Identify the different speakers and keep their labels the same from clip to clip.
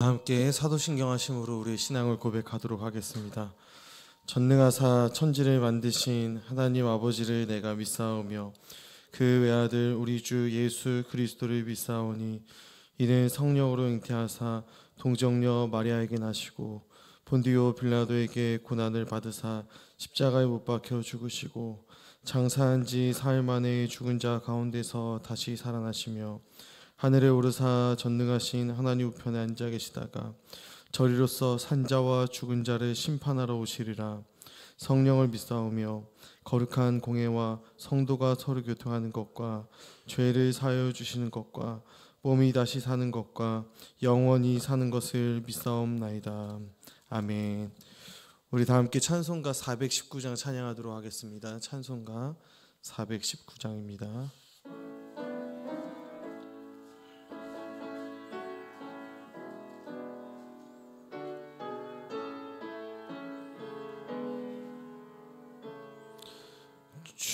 Speaker 1: 다 함께 사도신경하심으로 우리의 신앙을 고백하도록 하겠습니다. 전능하사 천지를 만드신 하나님 아버지를 내가 믿사오며 그 외아들 우리 주 예수 그리스도를 믿사오니 이는 성령으로 잉태하사 동정녀 마리아에게 나시고 본디오 빌라도에게 고난을 받으사 십자가에 못 박혀 죽으시고 장사한 지 사흘 만에 죽은 자 가운데서 다시 살아나시며 하늘에 오르사 전능하신 하나님 우편에 앉아 계시다가 저리로서 산자와 죽은 자를 심판하러 오시리라. 성령을 믿사오며 거룩한 공회와 성도가 서로 교통하는 것과 죄를 사하여 주시는 것과 몸이 다시 사는 것과 영원히 사는 것을 믿사옵나이다. 아멘. 우리 다 함께 찬송가 419장 찬양하도록 하겠습니다. 찬송가 419장입니다.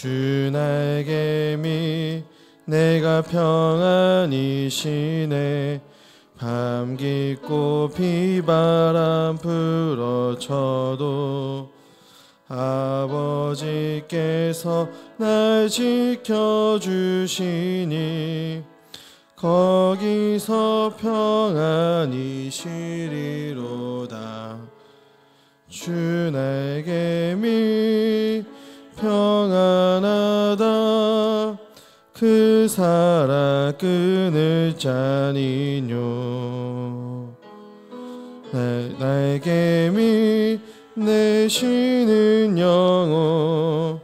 Speaker 1: 주 나에게 내가 평안히 쉬네. 밤 깊고 비바람 불어쳐도 아버지께서 날 지켜주시니 거기서 평안히 쉬리로다. 주 나에게 평안하다. 그 살아 끊을 자니뇨. 나에게 내쉬는 영혼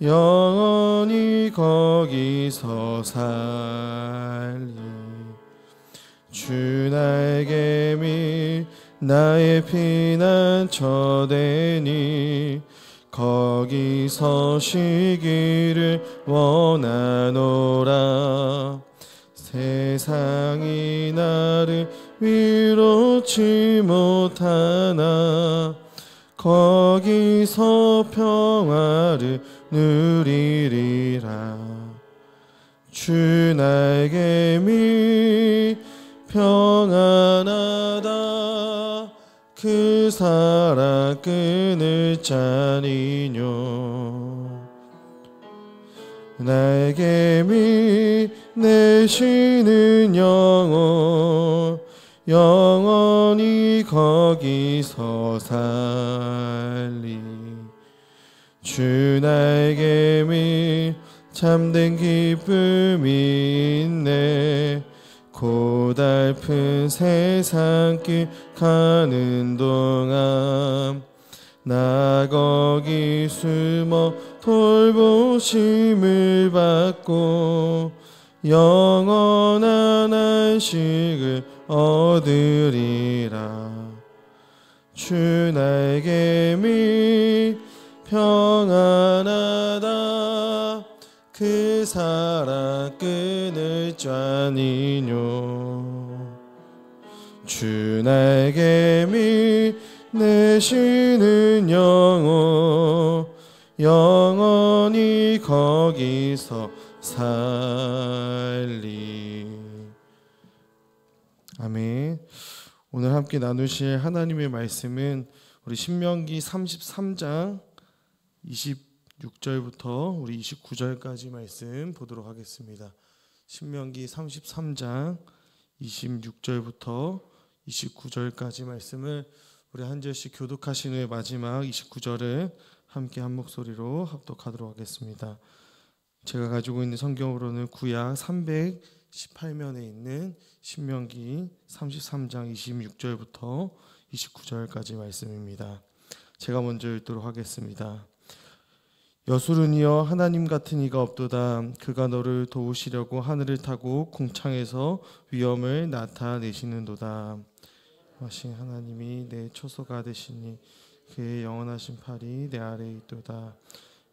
Speaker 1: 영원히 거기서 살리. 주 나에게 나의 피난처 되니 거기서 쉬기를 원하노라. 세상이 나를 위로치 못하나 거기서 평화를 누리리라. 주 나에게 평안하다. 그 살아 끊을 자니뇨. 나에게 내쉬는 영혼 영원히 거기서 살리. 주 나에게 참된 기쁨이 있네. 고달픈 세상길 가는 동안 나 거기 숨어 돌보심을 받고 영원한 안식을 얻으리라. 주 나에게 평안하다. 그 살아 끊을 자니뇨. 주 나에게 내쉬는 영혼 영원히 거기서 살리. 아멘. 오늘 함께 나누실 하나님의 말씀은 우리 신명기 33장 26절부터 우리 29절까지 말씀 보도록 하겠습니다. 신명기 33장 26절부터 29절까지 말씀을 우리 한 절씩 교독하신 후에 마지막 29절을 함께 한 목소리로 합독하도록 하겠습니다. 제가 가지고 있는 성경으로는 구약 318면에 있는 신명기 33장 26절부터 29절까지 말씀입니다. 제가 먼저 읽도록 하겠습니다. 여수르니여 하나님 같은 이가 없도다. 그가 너를 도우시려고 하늘을 타고 궁창에서 위엄을 나타내시는도다. 하신 하나님이 내 초소가 되시니 그의 영원하신 팔이 내 아래에 있도다.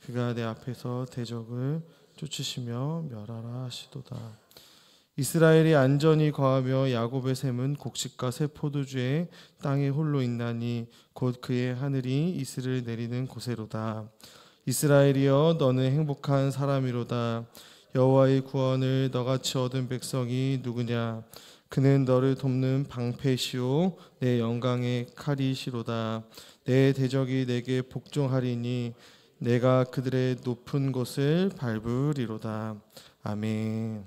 Speaker 1: 그가 내 앞에서 대적을 쫓으시며 멸하라 하시도다. 이스라엘이 안전히 거하며 야곱의 샘은 곡식과 새 포도주의 땅에 홀로 있나니 곧 그의 하늘이 이슬을 내리는 곳에로다. 이스라엘이여 너는 행복한 사람이로다. 여호와의 구원을 너같이 얻은 백성이 누구냐. 그는 너를 돕는 방패시오 내 영광의 칼이시로다. 내 대적이 내게 복종하리니 내가 그들의 높은 곳을 밟으리로다. 아멘.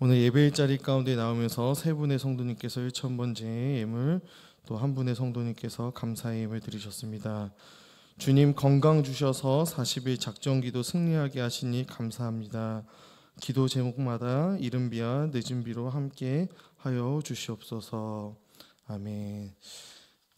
Speaker 1: 오늘 예배일자리 가운데 나오면서 세 분의 성도님께서 1,000번째 예물, 또 한 분의 성도님께서 감사의 예물 드리셨습니다. 주님 건강 주셔서 40일 작정기도 승리하게 하시니 감사합니다. 기도 제목마다 이른비와 늦은비로 함께 하여 주시옵소서. 아멘.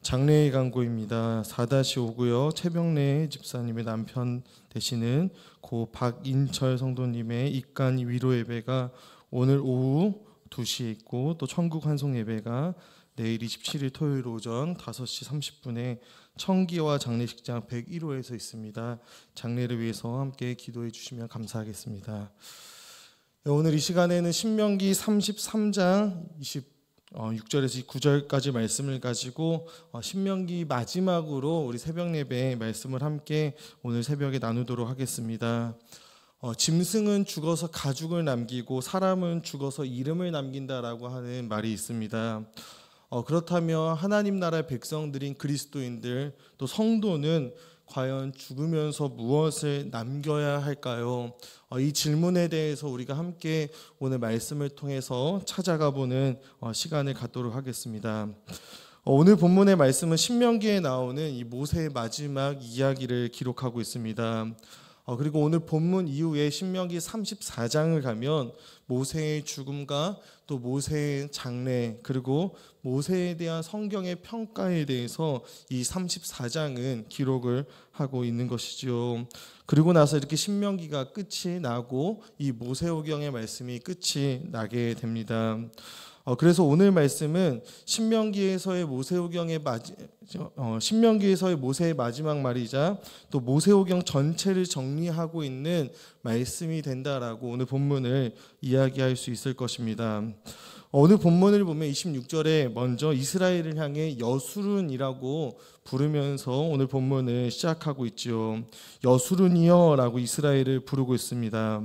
Speaker 1: 장례의 간구입니다. 4-5고요. 최병래 집사님의 남편 되시는 고 박인철 성도님의 입간 위로 예배가 오늘 오후 2시에 있고, 또 천국 환송 예배가 내일 27일 토요일 오전 5시 30분에 청기와 장례식장 101호에서 있습니다. 장례를 위해서 함께 기도해 주시면 감사하겠습니다. 오늘 이 시간에는 신명기 33장 6절에서 9절까지 말씀을 가지고 신명기 마지막으로 우리 새벽 예배 말씀을 함께 오늘 새벽에 나누도록 하겠습니다. 짐승은 죽어서 가죽을 남기고 사람은 죽어서 이름을 남긴다라고 하는 말이 있습니다. 그렇다면 하나님 나라의 백성들인 그리스도인들, 또 성도는 과연 죽으면서 무엇을 남겨야 할까요? 이 질문에 대해서 우리가 함께 오늘 말씀을 통해서 찾아가 보는 시간을 갖도록 하겠습니다. 오늘 본문의 말씀은 신명기에 나오는 이 모세의 마지막 이야기를 기록하고 있습니다. 그리고 오늘 본문 이후에 신명기 34장을 가면 모세의 죽음과 또 모세의 장례, 그리고 모세에 대한 성경의 평가에 대해서 이 34장은 기록을 하고 있는 것이죠. 그리고 나서 이렇게 신명기가 끝이 나고 이 모세오경의 말씀이 끝이 나게 됩니다. 그래서 오늘 말씀은 신명기에서의 모세오경의 신명기에서의 모세의 마지막 말이자 또 모세오경 전체를 정리하고 있는 말씀이 된다라고 오늘 본문을 이야기할 수 있을 것입니다. 오늘 본문을 보면 26절에 먼저 이스라엘을 향해 여수룬이라고 부르면서 오늘 본문을 시작하고 있죠. 여수룬이여라고 이스라엘을 부르고 있습니다.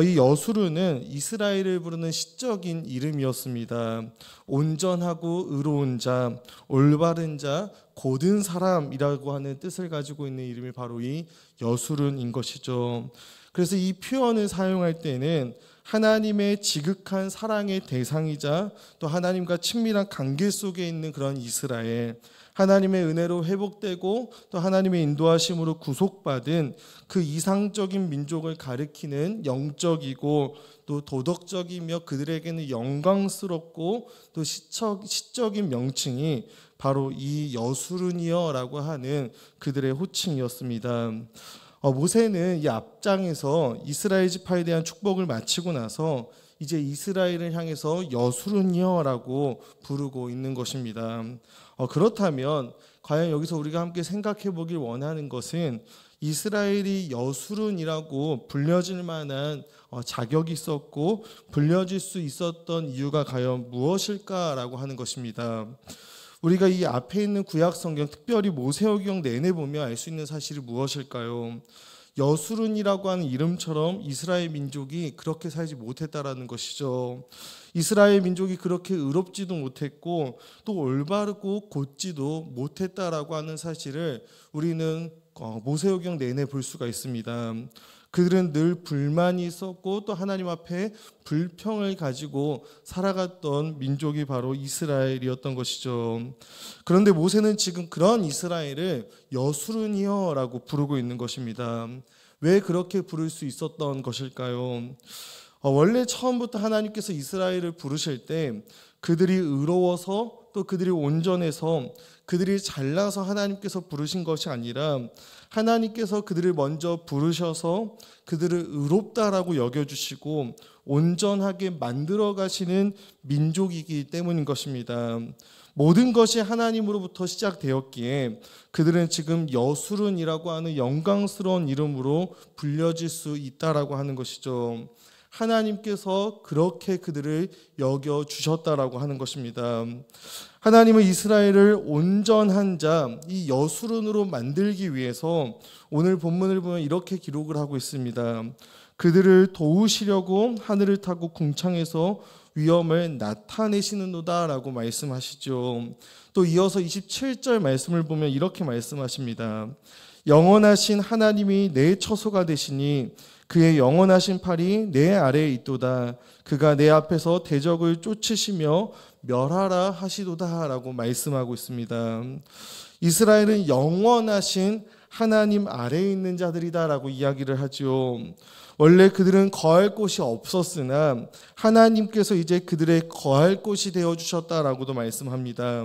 Speaker 1: 이 여수르는 이스라엘을 부르는 시적인 이름이었습니다. 온전하고 의로운 자, 올바른 자, 고든 사람이라고 하는 뜻을 가지고 있는 이름이 바로 이 여수른인 것이죠. 그래서 이 표현을 사용할 때는 하나님의 지극한 사랑의 대상이자 또 하나님과 친밀한 관계 속에 있는 그런 이스라엘, 하나님의 은혜로 회복되고 또 하나님의 인도하심으로 구속받은 그 이상적인 민족을 가리키는 영적이고 또 도덕적이며 그들에게는 영광스럽고 또 시적인 명칭이 바로 이 여수른이여라고 하는 그들의 호칭이었습니다. 모세는 이 앞장에서 이스라엘 지파에 대한 축복을 마치고 나서 이제 이스라엘을 향해서 여수른이여라고 부르고 있는 것입니다. 그렇다면 과연 여기서 우리가 함께 생각해 보길 원하는 것은 이스라엘이 여수른이라고 불려질 만한 자격이 있었고 불려질 수 있었던 이유가 과연 무엇일까라고 하는 것입니다. 우리가 이 앞에 있는 구약성경, 특별히 모세오경 내내 보면 알 수 있는 사실이 무엇일까요? 여수른이라고 하는 이름처럼 이스라엘 민족이 그렇게 살지 못했다라는 것이죠. 이스라엘 민족이 그렇게 의롭지도 못했고 또 올바르고 곧지도 못했다라고 하는 사실을 우리는 모세오경 내내 볼 수가 있습니다. 그들은 늘 불만이 있었고 또 하나님 앞에 불평을 가지고 살아갔던 민족이 바로 이스라엘이었던 것이죠. 그런데 모세는 지금 그런 이스라엘을 여수른이여라고 부르고 있는 것입니다. 왜 그렇게 부를 수 있었던 것일까요? 원래 처음부터 하나님께서 이스라엘을 부르실 때 그들이 의로워서 또 그들이 온전해서 그들이 잘나서 하나님께서 부르신 것이 아니라 하나님께서 그들을 먼저 부르셔서 그들을 의롭다라고 여겨주시고 온전하게 만들어 가시는 민족이기 때문인 것입니다. 모든 것이 하나님으로부터 시작되었기에 그들은 지금 여수른이라고 하는 영광스러운 이름으로 불려질 수 있다라고 하는 것이죠. 하나님께서 그렇게 그들을 여겨주셨다라고 하는 것입니다. 하나님은 이스라엘을 온전한 자, 이 여수른으로 만들기 위해서 오늘 본문을 보면 이렇게 기록을 하고 있습니다. 그들을 도우시려고 하늘을 타고 궁창에서 위엄을 나타내시는도다라고 말씀하시죠. 또 이어서 27절 말씀을 보면 이렇게 말씀하십니다. 영원하신 하나님이 내 처소가 되시니 그의 영원하신 팔이 내 아래에 있도다. 그가 내 앞에서 대적을 쫓으시며 멸하라 하시도다 라고 말씀하고 있습니다. 이스라엘은 영원하신 하나님 아래에 있는 자들이다 라고 이야기를 하죠. 원래 그들은 거할 곳이 없었으나 하나님께서 이제 그들의 거할 곳이 되어주셨다라고도 말씀합니다.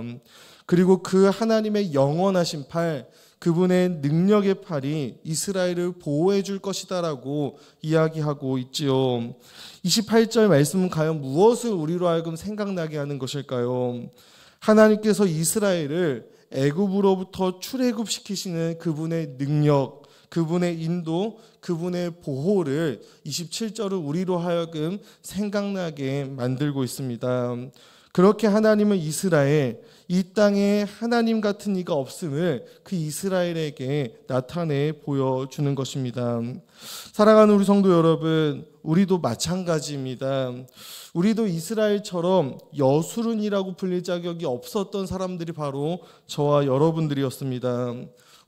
Speaker 1: 그리고 그 하나님의 영원하신 팔, 그분의 능력의 팔이 이스라엘을 보호해 줄 것이다라고 이야기하고 있지요. 28절 말씀은 과연 무엇을 우리로 하여금 생각나게 하는 것일까요? 하나님께서 이스라엘을 애굽으로부터 출애굽시키시는 그분의 능력, 그분의 인도, 그분의 보호를 27절은 우리로 하여금 생각나게 만들고 있습니다. 그렇게 하나님은 이스라엘, 이 땅에 하나님 같은 이가 없음을 그 이스라엘에게 나타내 보여주는 것입니다. 사랑하는 우리 성도 여러분, 우리도 마찬가지입니다. 우리도 이스라엘처럼 여수른이라고 불릴 자격이 없었던 사람들이 바로 저와 여러분들이었습니다.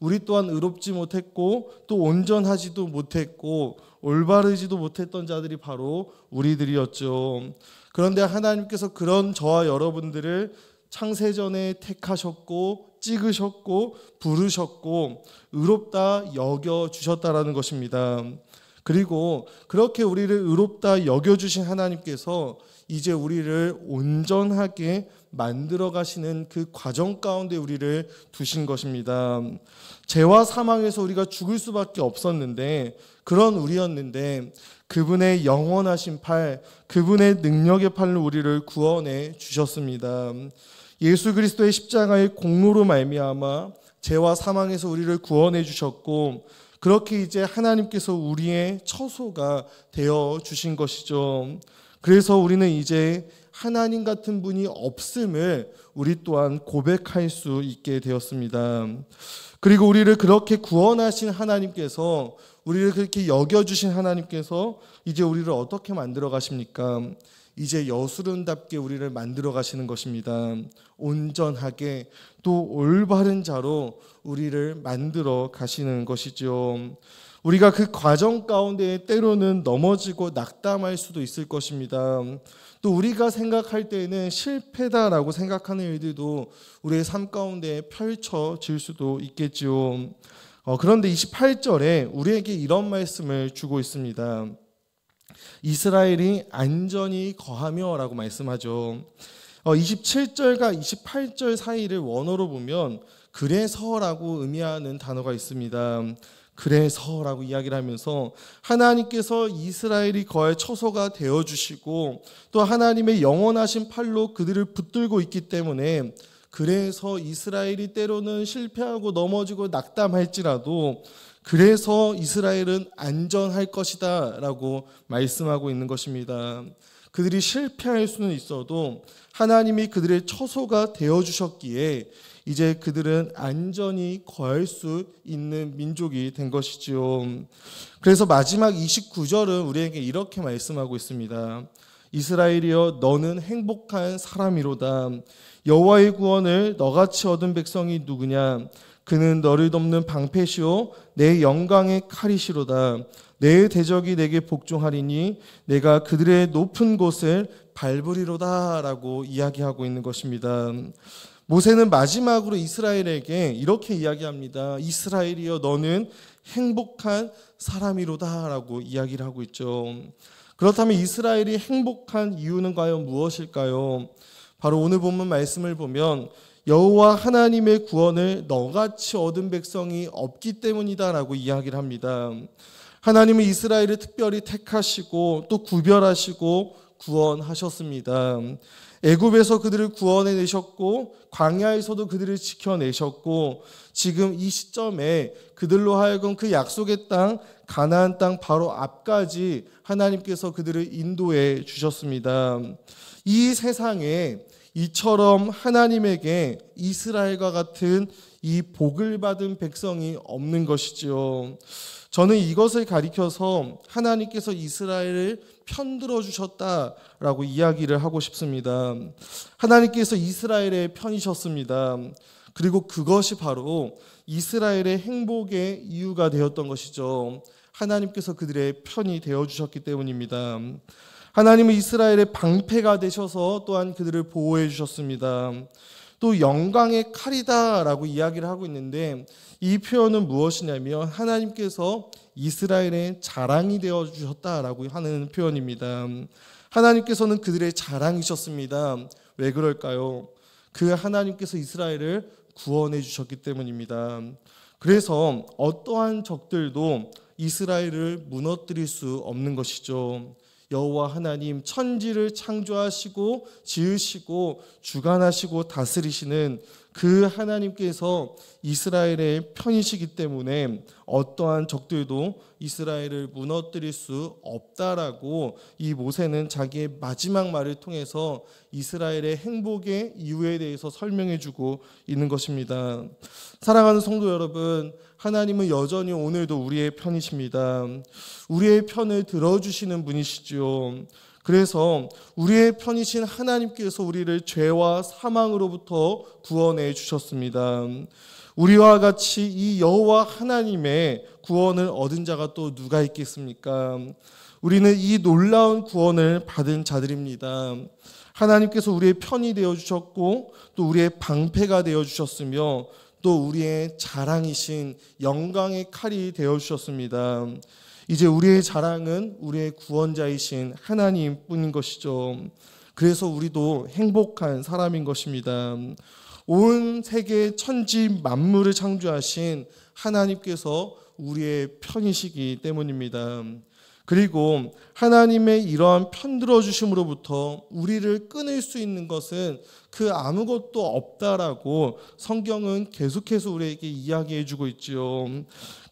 Speaker 1: 우리 또한 의롭지 못했고 또 온전하지도 못했고 올바르지도 못했던 자들이 바로 우리들이었죠. 그런데 하나님께서 그런 저와 여러분들을 창세전에 택하셨고 찍으셨고 부르셨고 의롭다 여겨주셨다라는 것입니다. 그리고 그렇게 우리를 의롭다 여겨주신 하나님께서 이제 우리를 온전하게 만들어 가시는 그 과정 가운데 우리를 두신 것입니다. 죄와 사망에서 우리가 죽을 수밖에 없었는데 그런 우리였는데 그분의 영원하신 팔, 그분의 능력의 팔로 우리를 구원해 주셨습니다. 예수 그리스도의 십자가의 공로로 말미암아 죄와 사망에서 우리를 구원해 주셨고 그렇게 이제 하나님께서 우리의 처소가 되어 주신 것이죠. 그래서 우리는 이제 하나님 같은 분이 없음을 우리 또한 고백할 수 있게 되었습니다. 그리고 우리를 그렇게 구원하신 하나님께서, 우리를 그렇게 여겨주신 하나님께서 이제 우리를 어떻게 만들어 가십니까? 이제 여수른답게 우리를 만들어 가시는 것입니다. 온전하게 또 올바른 자로 우리를 만들어 가시는 것이죠. 우리가 그 과정 가운데 때로는 넘어지고 낙담할 수도 있을 것입니다. 또 우리가 생각할 때에는 실패다라고 생각하는 일들도 우리의 삶 가운데 펼쳐질 수도 있겠지요. 그런데 28절에 우리에게 이런 말씀을 주고 있습니다. 이스라엘이 안전히 거하며 라고 말씀하죠. 27절과 28절 사이를 원어로 보면 그래서라고 의미하는 단어가 있습니다. 그래서라고 이야기를 하면서 하나님께서 이스라엘이 거할 처소가 되어주시고 또 하나님의 영원하신 팔로 그들을 붙들고 있기 때문에 그래서 이스라엘이 때로는 실패하고 넘어지고 낙담할지라도 그래서 이스라엘은 안전할 것이다 라고 말씀하고 있는 것입니다. 그들이 실패할 수는 있어도 하나님이 그들의 처소가 되어주셨기에 이제 그들은 안전히 거할 수 있는 민족이 된 것이지요. 그래서 마지막 29절은 우리에게 이렇게 말씀하고 있습니다. 이스라엘이여 너는 행복한 사람이로다. 여호와의 구원을 너같이 얻은 백성이 누구냐? 그는 너를 돕는 방패시오 내 영광의 칼이시로다. 내 대적이 내게 복종하리니 내가 그들의 높은 곳을 밟으리로다 라고 이야기하고 있는 것입니다. 모세는 마지막으로 이스라엘에게 이렇게 이야기합니다. 이스라엘이여 너는 행복한 사람이로다 라고 이야기를 하고 있죠. 그렇다면 이스라엘이 행복한 이유는 과연 무엇일까요? 바로 오늘 본문 말씀을 보면 여호와 하나님의 구원을 너같이 얻은 백성이 없기 때문이다 라고 이야기를 합니다. 하나님은 이스라엘을 특별히 택하시고 또 구별하시고 구원하셨습니다. 애굽에서 그들을 구원해내셨고 광야에서도 그들을 지켜내셨고 지금 이 시점에 그들로 하여금 그 약속의 땅 가나안 땅 바로 앞까지 하나님께서 그들을 인도해 주셨습니다. 이 세상에 이처럼 하나님에게 이스라엘과 같은 이 복을 받은 백성이 없는 것이지요. 저는 이것을 가리켜서 하나님께서 이스라엘을 편들어 주셨다라고 이야기를 하고 싶습니다. 하나님께서 이스라엘의 편이셨습니다. 그리고 그것이 바로 이스라엘의 행복의 이유가 되었던 것이죠. 하나님께서 그들의 편이 되어주셨기 때문입니다. 하나님은 이스라엘의 방패가 되셔서 또한 그들을 보호해 주셨습니다. 또 영광의 칼이다라고 이야기를 하고 있는데, 이 표현은 무엇이냐면 하나님께서 이스라엘의 자랑이 되어주셨다라고 하는 표현입니다. 하나님께서는 그들의 자랑이셨습니다. 왜 그럴까요? 그 하나님께서 이스라엘을 구원해 주셨기 때문입니다. 그래서 어떠한 적들도 이스라엘을 무너뜨릴 수 없는 것이죠. 여호와 하나님, 천지를 창조하시고 지으시고 주관하시고 다스리시는 그 하나님께서 이스라엘의 편이시기 때문에 어떠한 적들도 이스라엘을 무너뜨릴 수 없다라고 이 모세는 자기의 마지막 말을 통해서 이스라엘의 행복의 이유에 대해서 설명해주고 있는 것입니다. 사랑하는 성도 여러분, 하나님은 여전히 오늘도 우리의 편이십니다. 우리의 편을 들어주시는 분이시죠. 그래서 우리의 편이신 하나님께서 우리를 죄와 사망으로부터 구원해 주셨습니다. 우리와 같이 이 여호와 하나님의 구원을 얻은 자가 또 누가 있겠습니까? 우리는 이 놀라운 구원을 받은 자들입니다. 하나님께서 우리의 편이 되어주셨고 또 우리의 방패가 되어주셨으며 또 우리의 자랑이신 영광의 칼이 되어주셨습니다. 이제 우리의 자랑은 우리의 구원자이신 하나님뿐인 것이죠. 그래서 우리도 행복한 사람인 것입니다. 온 세계 천지 만물을 창조하신 하나님께서 우리의 편이시기 때문입니다. 그리고 하나님의 이러한 편들어 주심으로부터 우리를 끊을 수 있는 것은 그 아무것도 없다라고 성경은 계속해서 우리에게 이야기해 주고 있지요.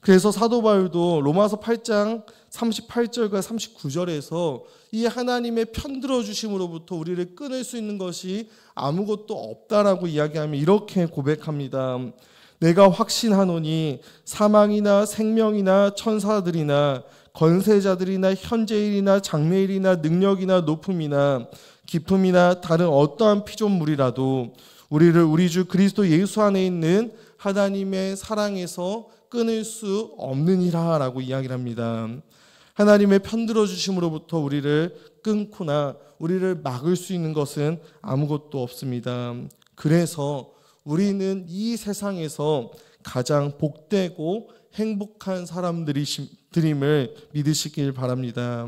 Speaker 1: 그래서 사도 바울도 로마서 8장 38절과 39절에서 이 하나님의 편들어 주심으로부터 우리를 끊을 수 있는 것이 아무것도 없다라고 이야기하며 이렇게 고백합니다. 내가 확신하노니 사망이나 생명이나 천사들이나 권세자들이나 현재일이나 장래일이나 능력이나 높음이나 깊음이나 다른 어떠한 피조물이라도 우리를 우리 주 그리스도 예수 안에 있는 하나님의 사랑에서 끊을 수 없느니라 라고 이야기를 합니다. 하나님의 편들어 주심으로부터 우리를 끊거나 우리를 막을 수 있는 것은 아무것도 없습니다. 그래서 우리는 이 세상에서 가장 복되고 행복한 사람들임을 믿으시길 바랍니다.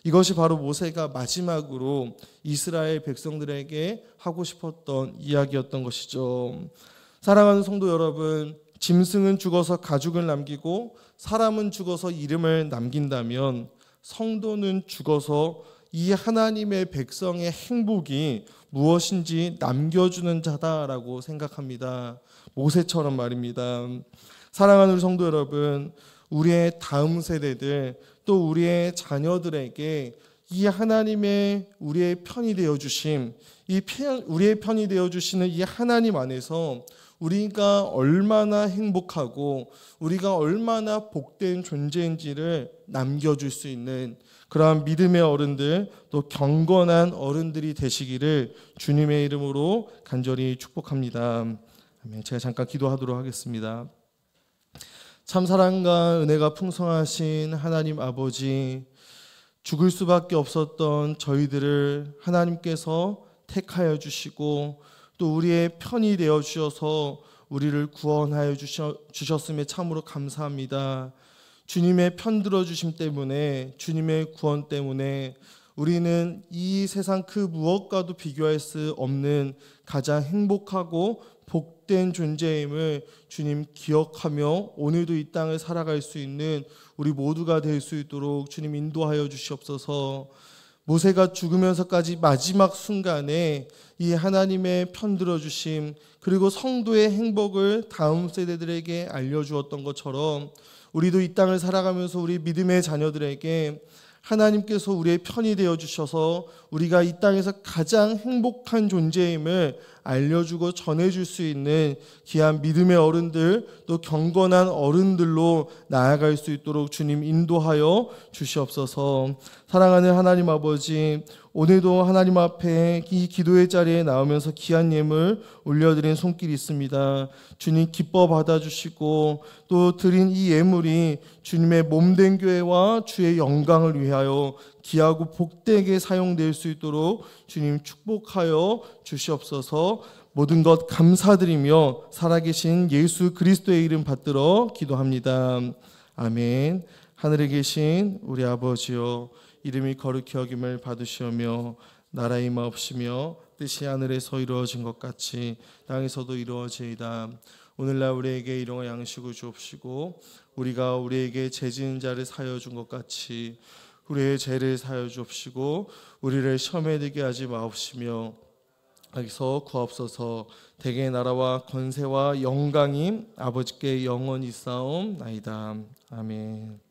Speaker 1: 이것이 바로 모세가 마지막으로 이스라엘 백성들에게 하고 싶었던 이야기였던 것이죠. 사랑하는 성도 여러분, 짐승은 죽어서 가죽을 남기고 사람은 죽어서 이름을 남긴다면 성도는 죽어서 이 하나님의 백성의 행복이 무엇인지 남겨주는 자다라고 생각합니다. 모세처럼 말입니다. 사랑하는 우리 성도 여러분, 우리의 다음 세대들 또 우리의 자녀들에게 이 하나님의 우리의 편이 되어주심, 우리의 편이 되어주시는 이 하나님 안에서 우리가 얼마나 행복하고 우리가 얼마나 복된 존재인지를 남겨줄 수 있는 그러한 믿음의 어른들 또 경건한 어른들이 되시기를 주님의 이름으로 간절히 축복합니다. 제가 잠깐 기도하도록 하겠습니다. 참 사랑과 은혜가 풍성하신 하나님 아버지, 죽을 수밖에 없었던 저희들을 하나님께서 택하여 주시고 또 우리의 편이 되어 주셔서 우리를 구원하여 주셨음에 참으로 감사합니다. 주님의 편들어 주심 때문에, 주님의 구원 때문에 우리는 이 세상 그 무엇과도 비교할 수 없는 가장 행복하고 복된 존재임을 주님 기억하며 오늘도 이 땅을 살아갈 수 있는 우리 모두가 될 수 있도록 주님 인도하여 주시옵소서. 모세가 죽으면서까지 마지막 순간에 이 하나님의 편들어 주심 그리고 성도의 행복을 다음 세대들에게 알려주었던 것처럼 우리도 이 땅을 살아가면서 우리 믿음의 자녀들에게 하나님께서 우리의 편이 되어 주셔서 우리가 이 땅에서 가장 행복한 존재임을 알려주고 전해줄 수 있는 귀한 믿음의 어른들, 또 경건한 어른들로 나아갈 수 있도록 주님 인도하여 주시옵소서. 사랑하는 하나님 아버지, 오늘도 하나님 앞에 이 기도의 자리에 나오면서 귀한 예물 올려드린 손길이 있습니다. 주님 기뻐 받아주시고 또 드린 이 예물이 주님의 몸된 교회와 주의 영광을 위하여 귀하고 복되게 사용될 수 있도록 주님 축복하여 주시옵소서. 모든 것 감사드리며 살아계신 예수 그리스도의 이름 받들어 기도합니다. 아멘. 하늘에 계신 우리 아버지여, 이름이 거룩히 여김을 받으시오며 나라 임하옵시며 뜻이 하늘에서 이루어진 것 같이 땅에서도 이루어지이다. 오늘날 우리에게 일용할 양식을 주옵시고 우리가 우리에게 죄 지은 자를 사하여 준 것 같이 우리의 죄를 사하여 주옵시고 우리를 시험에 들게 하지 마옵시며 여기서 구하옵소서. 대개의 나라와 권세와 영광이 아버지께 영원히 있사옵나이다. 아멘.